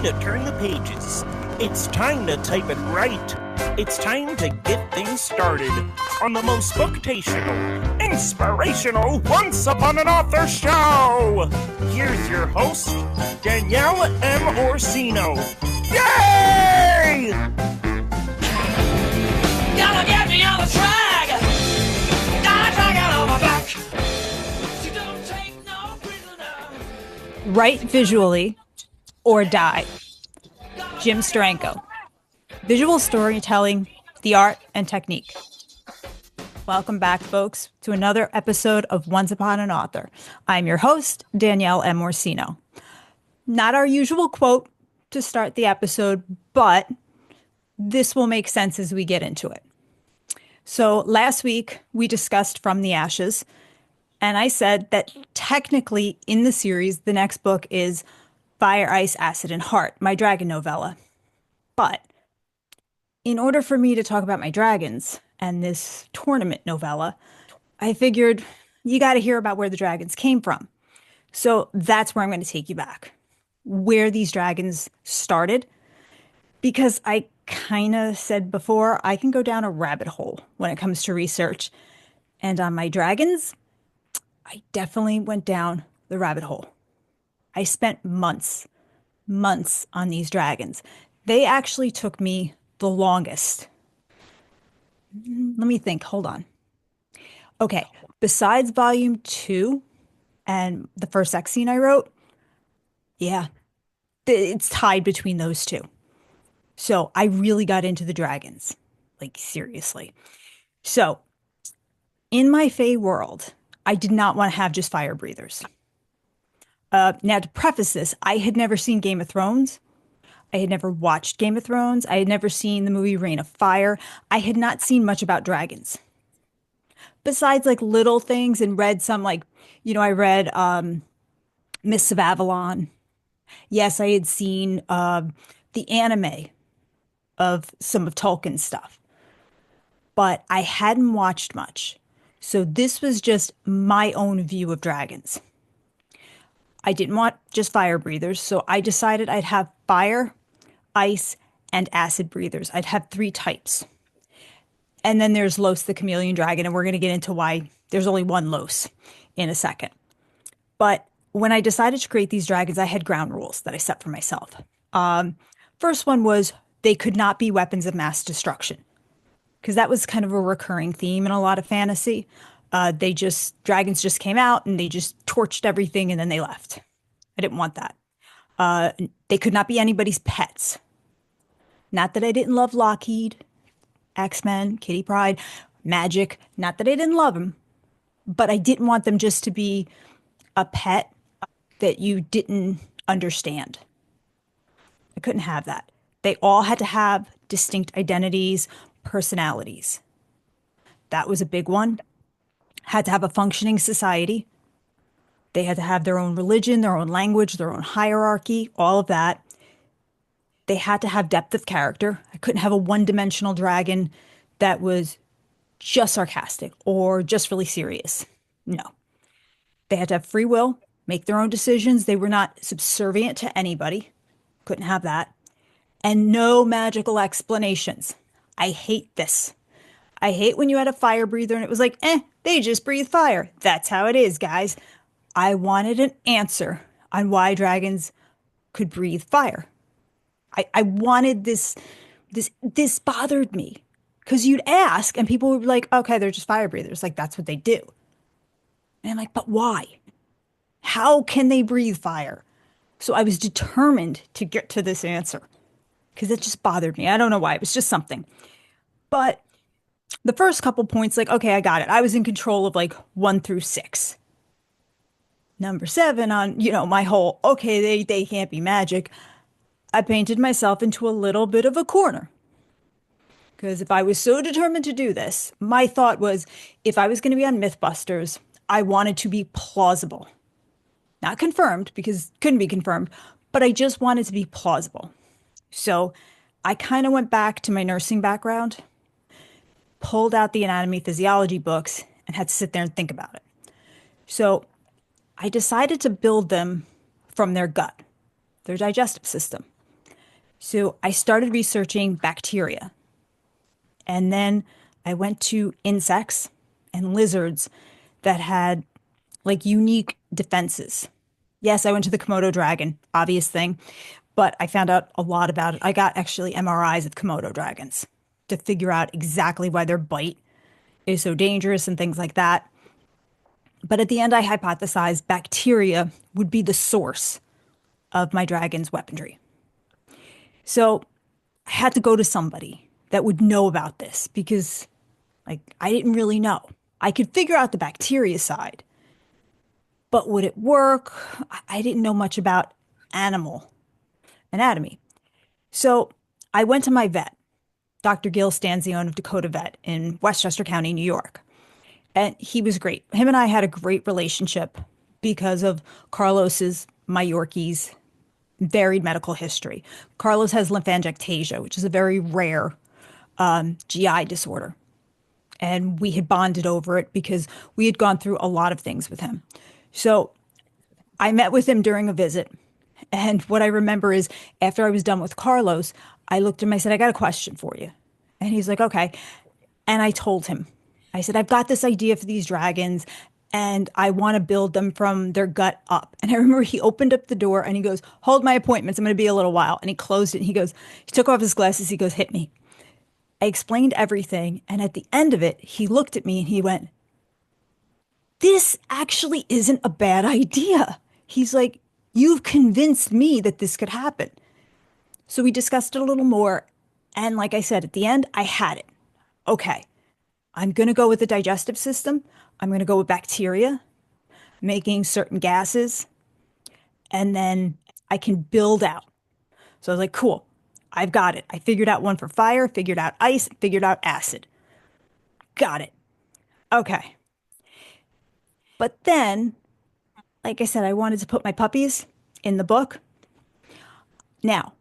time to turn the pages. It's time to type it right. It's time to get things started on the most booktational, inspirational Once Upon an Author show. Here's your host, Danielle M. Orsino. Yay! Gotta get me on the track. Gotta drag it on my back. She don't take no prisoner. Write visually or die. Jim Steranko. Visual storytelling, the art and technique. Welcome back, folks, to another episode of Once Upon an Author. I'm your host, Danielle M. Morsino. Not our usual quote to start the episode, but this will make sense as we get into it. So last week, we discussed From the Ashes, and I said that technically in the series, the next book is Fire, Ice, Acid, and Heart, my dragon novella. But in order for me to talk about my dragons and this tournament novella, I figured you got to hear about where the dragons came from. So that's where I'm going to take you back, where these dragons started, because I kind of said before, I can go down a rabbit hole when it comes to research. And on my dragons, I definitely went down the rabbit hole. I spent months on these dragons. They actually took me the longest. Let me think. Hold on. Okay. Besides volume 2 and the first sex scene I wrote, yeah, it's tied between those two. So I really got into the dragons, like seriously. So in my fae world, I did not want to have just fire breathers. Now, to preface this, I had never seen Game of Thrones. I had never watched Game of Thrones. I had never seen the movie Reign of Fire. I had not seen much about dragons. Besides like little things and read some I read Mists of Avalon. Yes, I had seen the anime of some of Tolkien's stuff. But I hadn't watched much. So this was just my own view of dragons. I didn't want just fire breathers, so I decided I'd have fire, ice, and acid breathers. I'd have 3 types. And then there's Los the chameleon dragon, and we're going to get into why there's only one Los in a second. But when I decided to create these dragons, I had ground rules that I set for myself. First one was they could not be weapons of mass destruction, because that was kind of a recurring theme in a lot of fantasy. Dragons just came out and they just torched everything and then they left. I didn't want that. They could not be anybody's pets. Not that I didn't love Lockheed, X-Men, Kitty Pryde, Magic. Not that I didn't love them, but I didn't want them just to be a pet that you didn't understand. I couldn't have that. They all had to have distinct identities, personalities. That was a big one. Had to have a functioning society. They had to have their own religion, their own language, their own hierarchy, all of that. They had to have depth of character. I couldn't have a one-dimensional dragon that was just sarcastic or just really serious. No. They had to have free will, make their own decisions. They were not subservient to anybody. Couldn't have that. And no magical explanations. I hate this. I hate when you had a fire breather and it was like, they just breathe fire. That's how it is, guys. I wanted an answer on why dragons could breathe fire. I wanted this bothered me, because you'd ask and people would be like, okay, they're just fire breathers. Like, that's what they do. And I'm like, but why? How can they breathe fire? So I was determined to get to this answer, because it just bothered me. I don't know why. It was just something. But the first couple points, like, okay, I got it. I was in control of 1 through 6. Number 7 on, my whole, okay, they can't be magic. I painted myself into a little bit of a corner. Because if I was so determined to do this, my thought was, if I was going to be on Mythbusters, I wanted to be plausible. Not confirmed, because it couldn't be confirmed, but I just wanted to be plausible. So I kind of went back to my nursing background, pulled out the anatomy physiology books, and had to sit there and think about it. So I decided to build them from their gut, their digestive system. So I started researching bacteria. And then I went to insects and lizards that had like unique defenses. Yes, I went to the Komodo dragon, obvious thing, but I found out a lot about it. I got actually MRIs of Komodo dragons to figure out exactly why their bite is so dangerous and things like that. But at the end, I hypothesized bacteria would be the source of my dragon's weaponry. So I had to go to somebody that would know about this because, like, I didn't really know. I could figure out the bacteria side, but would it work? I didn't know much about animal anatomy. So I went to my vet, Dr. Gil Stanzione of Dakota Vet in Westchester County, New York. And he was great. Him and I had a great relationship because of Carlos's, my Yorkie's, varied medical history. Carlos has lymphangiectasia, which is a very rare GI disorder. And we had bonded over it because we had gone through a lot of things with him. So I met with him during a visit. And what I remember is after I was done with Carlos, I looked at him, I said, I got a question for you. And he's like, okay. And I told him, I said, I've got this idea for these dragons and I want to build them from their gut up. And I remember he opened up the door and he goes, hold my appointments. I'm going to be a little while. And he closed it. And he goes, he took off his glasses. He goes, hit me. I explained everything. And at the end of it, he looked at me and he went, this actually isn't a bad idea. He's like, you've convinced me that this could happen. So we discussed it a little more. And like I said, at the end, I had it. Okay, I'm going to go with the digestive system. I'm going to go with bacteria, making certain gases, and then I can build out. So I was like, cool, I've got it. I figured out one for fire, figured out ice, figured out acid. Got it. Okay. But then, like I said, I wanted to put my puppies in the book. Now,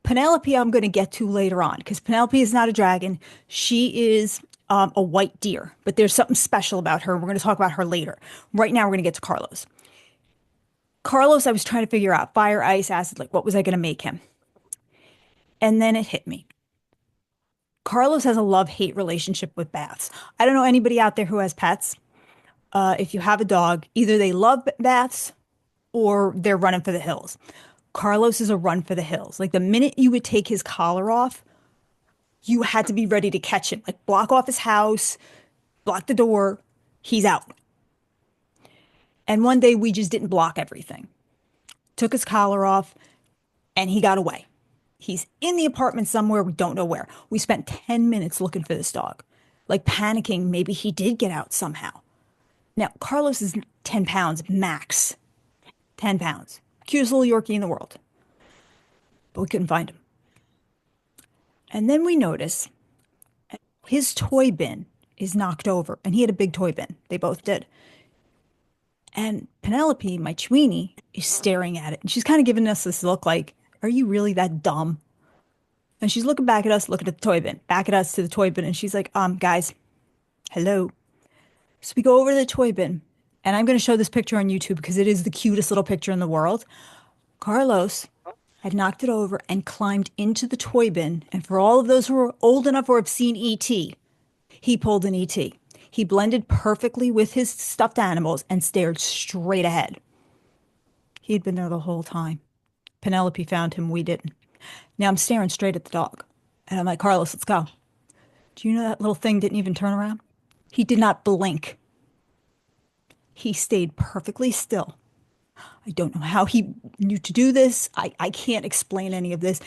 Penelope, I'm going to get to later on because Penelope is not a dragon. She is a white deer, but there's something special about her. We're going to talk about her later. Right now, we're going to get to Carlos. Carlos, I was trying to figure out fire, ice, acid, like what was I going to make him? And then it hit me. Carlos has a love-hate relationship with baths. I don't know anybody out there who has pets. If you have a dog, either they love baths or they're running for the hills. Carlos is a run for the hills. Like the minute you would take his collar off, you had to be ready to catch him. Like block off his house, block the door, he's out. And one day we just didn't block everything. Took his collar off and he got away. He's in the apartment somewhere, we don't know where. We spent 10 minutes looking for this dog, like panicking maybe he did get out somehow. Now, Carlos is 10 pounds max. 10 pounds. Cutest little Yorkie in the world. But we couldn't find him. And then we notice his toy bin is knocked over. And he had a big toy bin. They both did. And Penelope, my Chweenie, is staring at it. And she's kind of giving us this look like, are you really that dumb? And she's looking back at us, looking at the toy bin. Back at us to the toy bin. And she's like, guys, hello. So we go over to the toy bin. And I'm going to show this picture on YouTube because it is the cutest little picture in the world. Carlos had knocked it over and climbed into the toy bin. And for all of those who are old enough or have seen E.T., he pulled an E.T. He blended perfectly with his stuffed animals and stared straight ahead. He'd been there the whole time. Penelope found him. We didn't. Now I'm staring straight at the dog. And I'm like, Carlos, let's go. Do you know that little thing didn't even turn around? He did not blink. He stayed perfectly still. I don't know how he knew to do this. I can't explain any of this.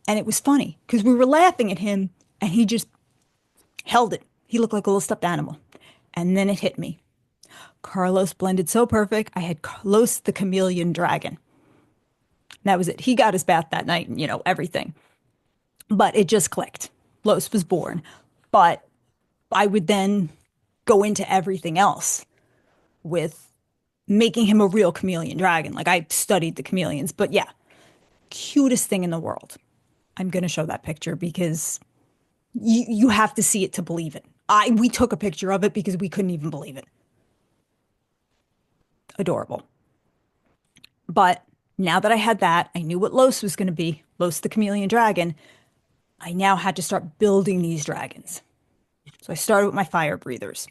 And it was funny because we were laughing at him and he just held it. He looked like a little stuffed animal. And then it hit me. Carlos blended so perfect. I had Carlos the chameleon dragon. That was it. He got his bath that night and, everything. But it just clicked. Los was born. But I would then go into everything else with making him a real chameleon dragon. Like I studied the chameleons, but yeah, cutest thing in the world. I'm going to show that picture because you have to see it to believe it. We took a picture of it because we couldn't even believe it. Adorable. But now that I had that, I knew what Los was going to be. Los the chameleon dragon, I now had to start building these dragons. So I started with my fire breathers.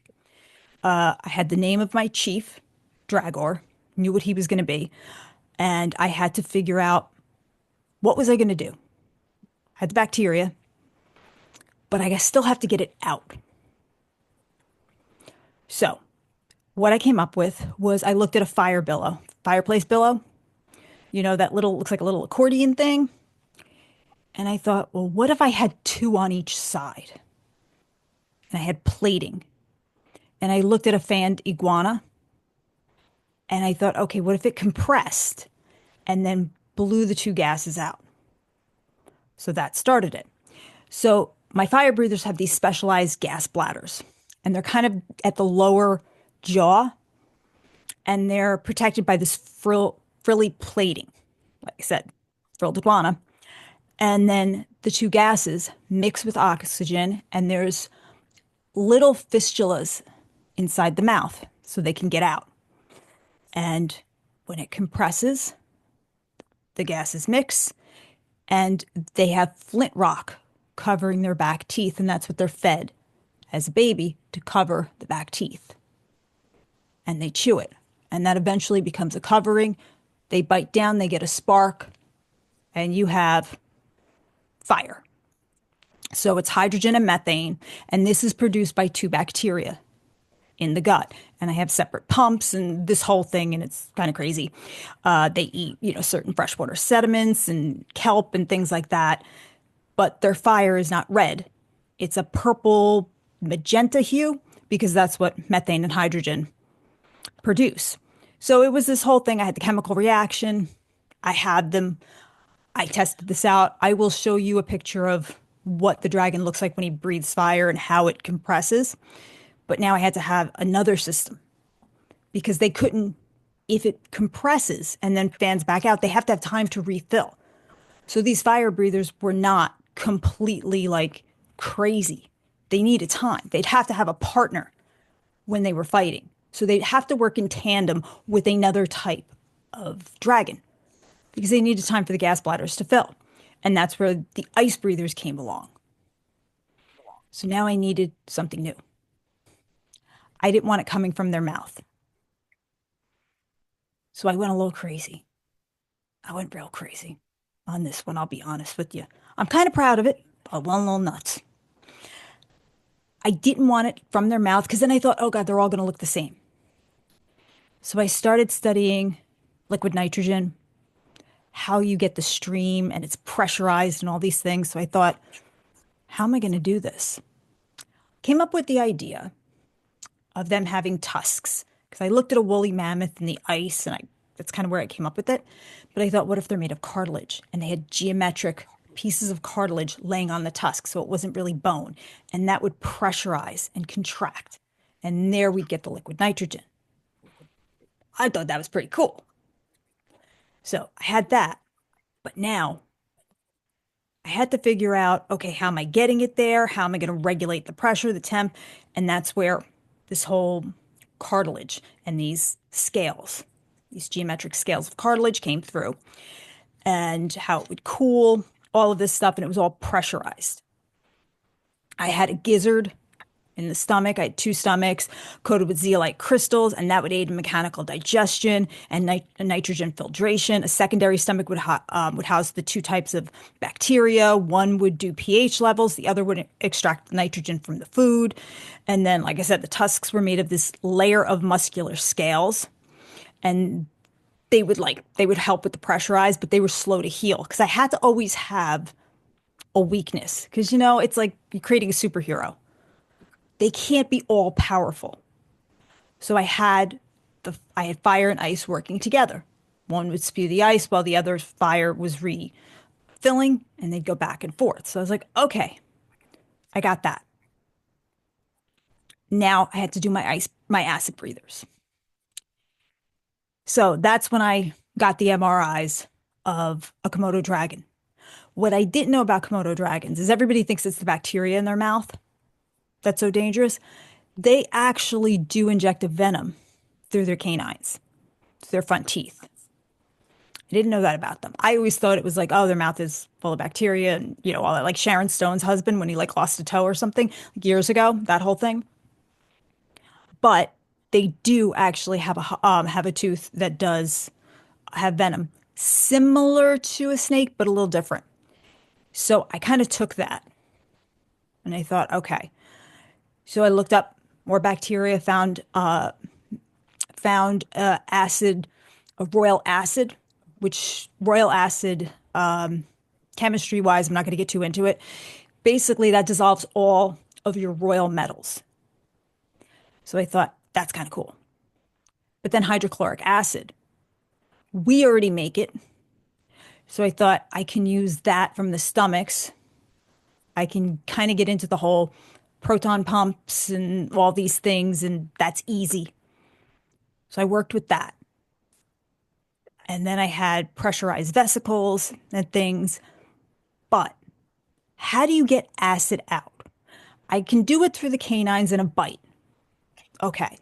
I had the name of my chief, Dragor, knew what he was going to be, and I had to figure out what was I going to do. I had the bacteria, but I still have to get it out. So what I came up with was I looked at a fireplace billow. You know, that little, looks like a little accordion thing. And I thought, well, what if I had two on each side? And I had plating. And I looked at a fanned iguana. And I thought, okay, what if it compressed and then blew the two gases out? So that started it. So my fire breathers have these specialized gas bladders. And they're kind of at the lower jaw. And they're protected by this frilly plating. Like I said, frilled iguana. And then the two gases mix with oxygen, and there's little fistulas inside the mouth so they can get out. And when it compresses, the gases mix, and they have flint rock covering their back teeth, and that's what they're fed as a baby, to cover the back teeth. And they chew it, and that eventually becomes a covering. They bite down, they get a spark, and you have fire. So it's hydrogen and methane, and this is produced by two bacteria in the gut. And I have separate pumps and this whole thing, and it's kind of crazy. They eat, certain freshwater sediments and kelp and things like that, but their fire is not red. It's a purple magenta hue because that's what methane and hydrogen produce. So it was this whole thing. I had the chemical reaction. I had them. I tested this out. I will show you a picture of what the dragon looks like when he breathes fire and how it compresses. But now I had to have another system because they couldn't, if it compresses and then fans back out, they have to have time to refill. So these fire breathers were not completely like crazy. They needed time. They'd have to have a partner when they were fighting. So they'd have to work in tandem with another type of dragon, because they needed time for the gas bladders to fill. And that's where the ice breathers came along. So now I needed something new. I didn't want it coming from their mouth. So I went a little crazy. I went real crazy on this one, I'll be honest with you. I'm kind of proud of it, but I went a little nuts. I didn't want it from their mouth because then I thought, oh God, they're all going to look the same. So I started studying liquid nitrogen, how you get the stream, and it's pressurized and all these things. So I thought, how am I going to do this? Came up with the idea of them having tusks, because I looked at a woolly mammoth in the ice, and that's kind of where I came up with it. But I thought, what if they're made of cartilage and they had geometric pieces of cartilage laying on the tusk, so it wasn't really bone, and that would pressurize and contract, and there we'd get the liquid nitrogen. I thought that was pretty cool. So I had that, but now I had to figure out, okay, how am I getting it there? How am I going to regulate the pressure, the temp? And that's where this whole cartilage and these scales, these geometric scales of cartilage came through, and how it would cool, all of this stuff, and it was all pressurized. I had a gizzard in the stomach. I had two stomachs coated with zeolite crystals, and that would aid in mechanical digestion and nitrogen filtration. A secondary stomach would house the two types of bacteria. One would do pH levels. The other would extract the nitrogen from the food. And then, like I said, the tusks were made of this layer of muscular scales, and they would help with the pressurized, but they were slow to heal because I had to always have a weakness, because it's like you're creating a superhero. They can't be all powerful. So I had fire and ice working together. One would spew the ice while the other's fire was refilling, and they'd go back and forth. So I was like, okay, I got that. Now I had to do my acid breathers. So that's when I got the MRIs of a Komodo dragon. What I didn't know about Komodo dragons is everybody thinks it's the bacteria in their mouth that's so dangerous. They actually do inject a venom through their canines, through their front teeth. I didn't know that about them. I always thought it was like, oh, their mouth is full of bacteria and, all that. Like Sharon Stone's husband when he like lost a toe or something like years ago, that whole thing. But they do actually have a tooth that does have venom, similar to a snake, but a little different. So I kind of took that and I thought, okay. So I looked up more bacteria, found acid, a royal acid, which royal acid, chemistry wise, I'm not going to get too into it. Basically, that dissolves all of your royal metals. So I thought that's kind of cool. But then hydrochloric acid, we already make it. So I thought I can use that from the stomachs. I can kind of get into the whole proton pumps and all these things, and that's easy. So I worked with that. And then I had pressurized vesicles and things. But how do you get acid out? I can do it through the canines in a bite. Okay.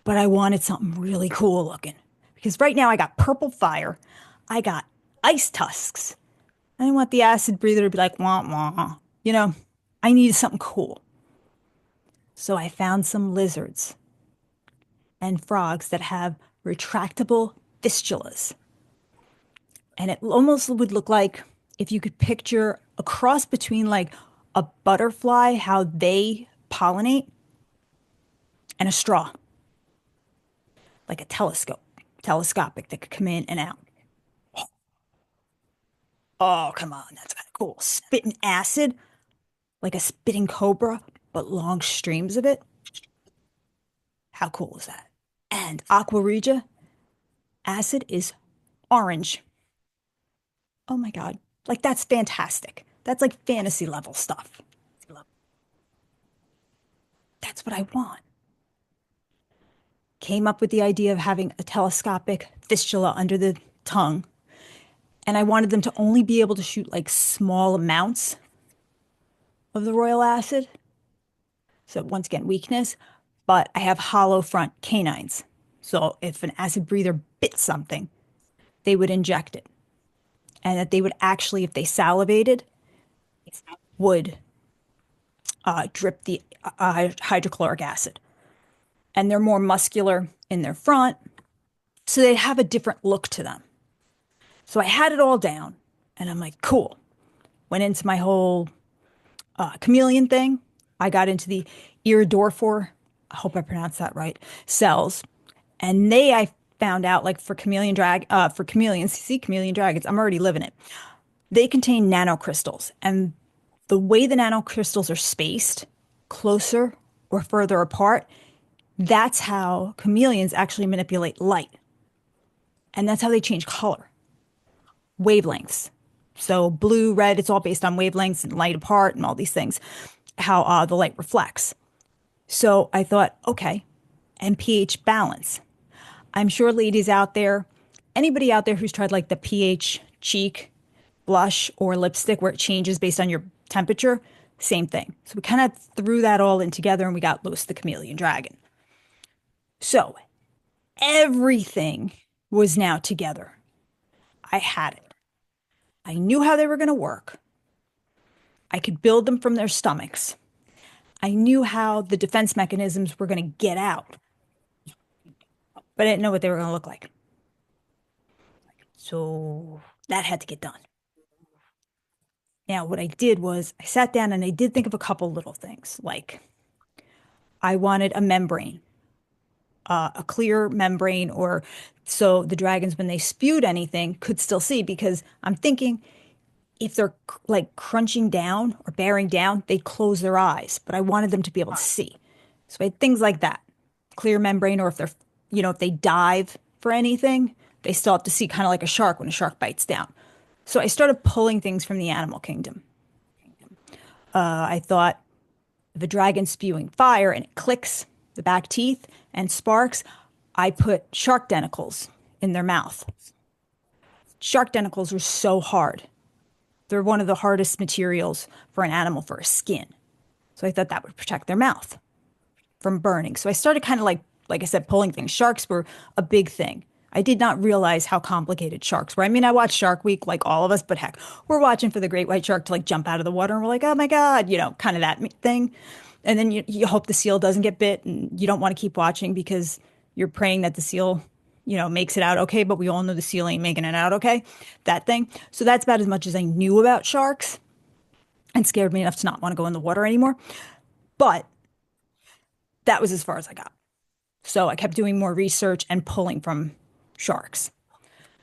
But I wanted something really cool looking. Because right now I got purple fire. I got ice tusks. I didn't want the acid breather to be like, wah, wah. I needed something cool. So I found some lizards and frogs that have retractable fistulas. And it almost would look like if you could picture a cross between like a butterfly, how they pollinate, and a straw, like a telescopic that could come in and out. Oh, come on, that's kind of cool. Spitting acid, like a spitting cobra, but long streams of it. How cool is that? And aqua regia, acid is orange. Oh my God. Like that's fantastic. That's like fantasy level stuff. That's what I want. Came up with the idea of having a telescopic fistula under the tongue. And I wanted them to only be able to shoot like small amounts of the royal acid. So once again, weakness, but I have hollow front canines. So if an acid breather bit something, they would inject it. And that they would actually, if they salivated, would drip the hydrochloric acid. And they're more muscular in their front, so they have a different look to them. So I had it all down, and I'm like, cool. Went into my whole chameleon thing. I got into the iridophore, I hope I pronounced that right, cells. And I found out, like for chameleons, see chameleon dragons, I'm already living it. They contain nanocrystals, and the way the nanocrystals are spaced, closer or further apart, that's how chameleons actually manipulate light. And that's how they change color. Wavelengths. So blue, red, it's all based on wavelengths and light apart and all these things, how the light reflects. So I thought, okay, and pH balance. I'm sure ladies out there, anybody out there who's tried like the pH cheek, blush, or lipstick where it changes based on your temperature, same thing. So we kind of threw that all in together and we got Los the Chameleon Dragon. So everything was now together. I had it. I knew how they were going to work. I could build them from their stomachs. I knew how the defense mechanisms were going to get out. But I didn't know what they were going to look like. So that had to get done. Now, what I did was I sat down and I did think of a couple little things. Like I wanted a membrane, a clear membrane, or so the dragons, when they spewed anything, could still see. Because I'm thinking if they're like crunching down or bearing down, they'd close their eyes. But I wanted them to be able to see. So I had things like that. Clear membrane, or if they're, if they dive for anything, they still have to see, kind of like a shark when a shark bites down. So I started pulling things from the animal kingdom. I thought if a dragon's spewing fire and it clicks the back teeth and sparks, I put shark denticles in their mouth. Shark denticles are so hard. They're one of the hardest materials for an animal for a skin. So I thought that would protect their mouth from burning. So I started kind of like I said, pulling things. Sharks were a big thing. I did not realize how complicated sharks were. I mean, I watched Shark Week like all of us, but heck, we're watching for the great white shark to like jump out of the water and we're like, oh my God, kind of that thing. And then you hope the seal doesn't get bit and you don't want to keep watching because you're praying that the seal, makes it out okay, but we all know the seal ain't making it out okay, that thing. So that's about as much as I knew about sharks and scared me enough to not want to go in the water anymore. But that was as far as I got. So I kept doing more research and pulling from sharks.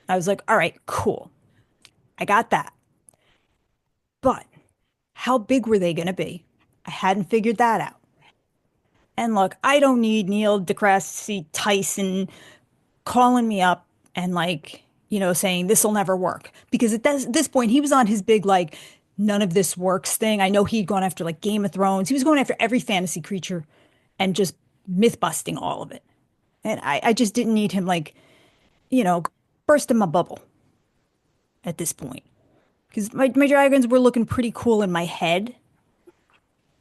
I was like, all right, cool. I got that. But how big were they going to be? I hadn't figured that out. And look, I don't need Neil deGrasse Tyson calling me up and saying this will never work. Because at this point, he was on his big, none of this works thing. I know he'd gone after Game of Thrones. He was going after every fantasy creature and just myth busting all of it. And I just didn't need him bursting my bubble at this point. Because my dragons were looking pretty cool in my head,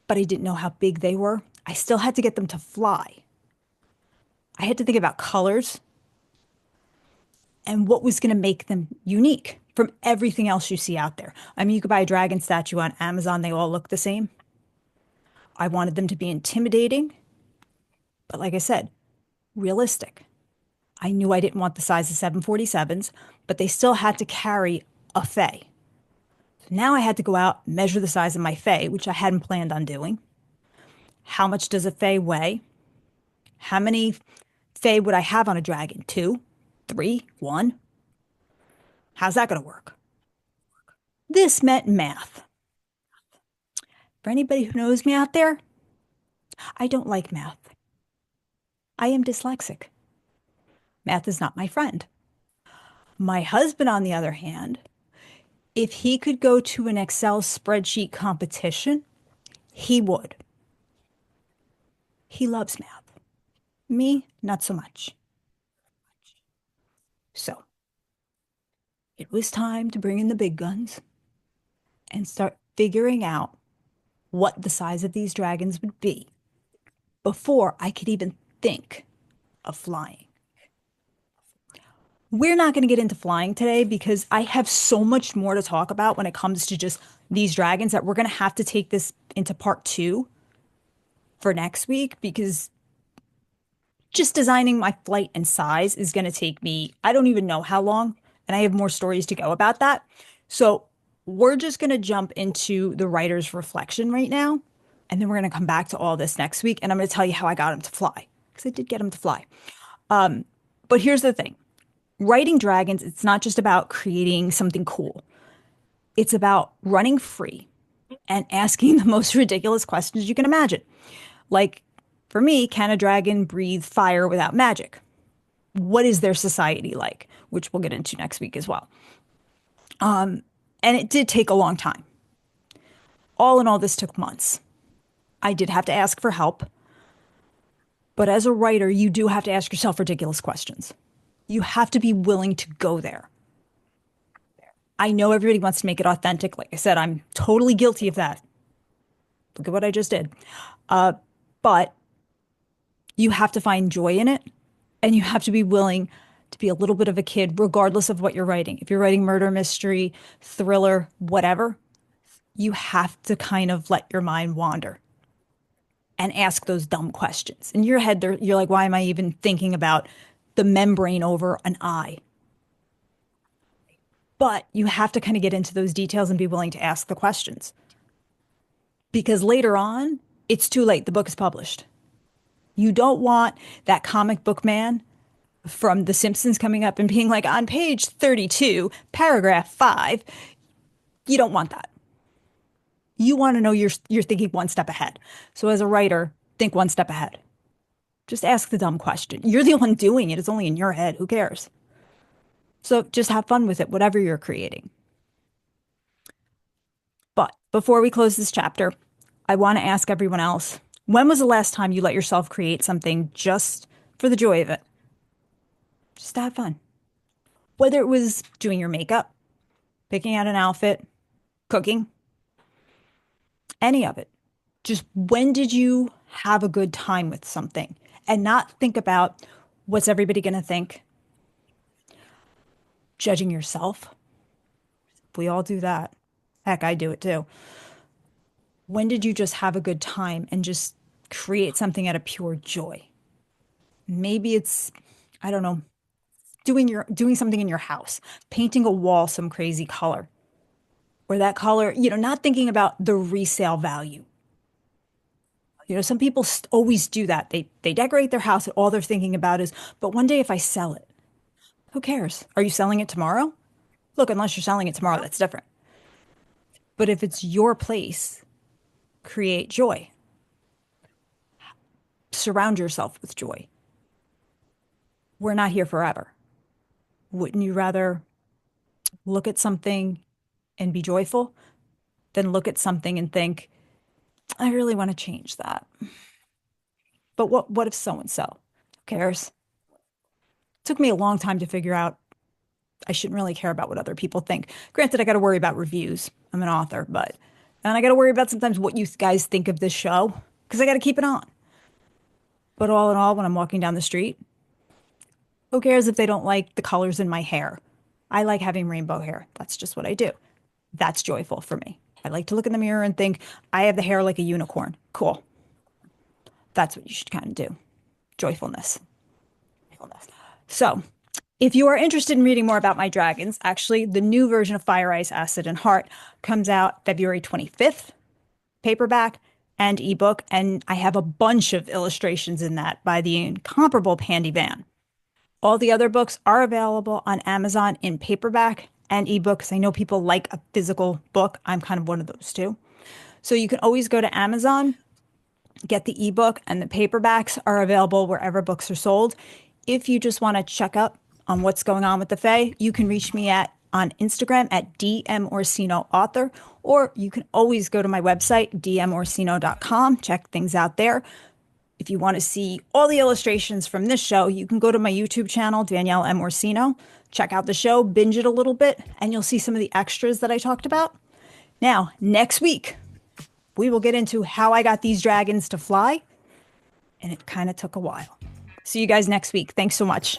but I didn't know how big they were. I still had to get them to fly. I had to think about colors and what was going to make them unique from everything else you see out there. I mean, you could buy a dragon statue on Amazon. They all look the same. I wanted them to be intimidating, but like I said, realistic. I knew I didn't want the size of 747s, but they still had to carry a fae. So now I had to go out, measure the size of my fae, which I hadn't planned on doing. How much does a fae weigh? How many fae would I have on a dragon? 2, 3, 1? How's that going to work? This meant math. For anybody who knows me out there, I don't like math. I am dyslexic. Math is not my friend. My husband, on the other hand, if he could go to an Excel spreadsheet competition, he would. He loves math. Me, not so much. So, it was time to bring in the big guns and start figuring out what the size of these dragons would be before I could even think of flying. We're not going to get into flying today because I have so much more to talk about when it comes to just these dragons that we're going to have to take this into part 2 for next week because just designing my flight and size is going to take me, I don't even know how long, and I have more stories to go about that. So we're just going to jump into the writer's reflection right now, and then we're going to come back to all this next week, and I'm going to tell you how I got him to fly because I did get him to fly. But here's the thing. Writing dragons, it's not just about creating something cool. It's about running free and asking the most ridiculous questions you can imagine. Like, for me, can a dragon breathe fire without magic? What is their society like? Which we'll get into next week as well. And it did take a long time. All in all, this took months. I did have to ask for help. But as a writer, you do have to ask yourself ridiculous questions. You have to be willing to go there. I know everybody wants to make it authentic. Like I said, I'm totally guilty of that. Look at what I just did. But you have to find joy in it, and you have to be willing to be a little bit of a kid, regardless of what you're writing. If you're writing murder, mystery, thriller, whatever, you have to kind of let your mind wander and ask those dumb questions. In your head, you're like, why am I even thinking about the membrane over an eye? But you have to kind of get into those details and be willing to ask the questions. Because later on, it's too late. The book is published. You don't want that comic book man from The Simpsons coming up and being like, on page 32, paragraph 5. You don't want that. You want to know you're thinking one step ahead. So as a writer, think one step ahead. Just ask the dumb question. You're the one doing it. It's only in your head. Who cares? So just have fun with it, whatever you're creating. But before we close this chapter, I want to ask everyone else, when was the last time you let yourself create something just for the joy of it? Just to have fun. Whether it was doing your makeup, picking out an outfit, cooking, any of it. Just when did you have a good time with something? And not think about what's everybody going to think? judging yourself. We all do that. Heck, I do it too. When did you just have a good time and just create something out of pure joy? Maybe it's, I don't know, doing something in your house, painting a wall some crazy color, or that color, not thinking about the resale value. Some people always do that. They decorate their house and all they're thinking about is, but one day if I sell it, who cares? Are you selling it tomorrow? Look, unless you're selling it tomorrow, that's different. But if it's your place, create joy. Surround yourself with joy. We're not here forever. Wouldn't you rather look at something and be joyful than look at something and think, I really want to change that? But what if so-and-so? Who cares? It took me a long time to figure out I shouldn't really care about what other people think. Granted, I got to worry about reviews. I'm an author, and I got to worry about sometimes what you guys think of this show because I got to keep it on. But all in all, when I'm walking down the street, who cares if they don't like the colors in my hair? I like having rainbow hair. That's just what I do. That's joyful for me. I like to look in the mirror and think, I have the hair like a unicorn. Cool. That's what you should kind of do. Joyfulness. So, if you are interested in reading more about my dragons, actually, the new version of Fire, Ice, Acid, and Heart comes out February 25th, paperback and ebook, and I have a bunch of illustrations in that by the incomparable Pandy Van. All the other books are available on Amazon in paperback and ebook because I know people like a physical book. I'm kind of one of those too. So you can always go to Amazon, get the ebook, and the paperbacks are available wherever books are sold. If you just want to check up on what's going on with the Fae, you can reach me on Instagram at daniellemorsinoauthor, or you can always go to my website, daniellemorsino.com, check things out there. If you want to see all the illustrations from this show, you can go to my YouTube channel, Danielle M. Orsino, check out the show, binge it a little bit, and you'll see some of the extras that I talked about. Now, next week, we will get into how I got these dragons to fly, and it kind of took a while. See you guys next week. Thanks so much.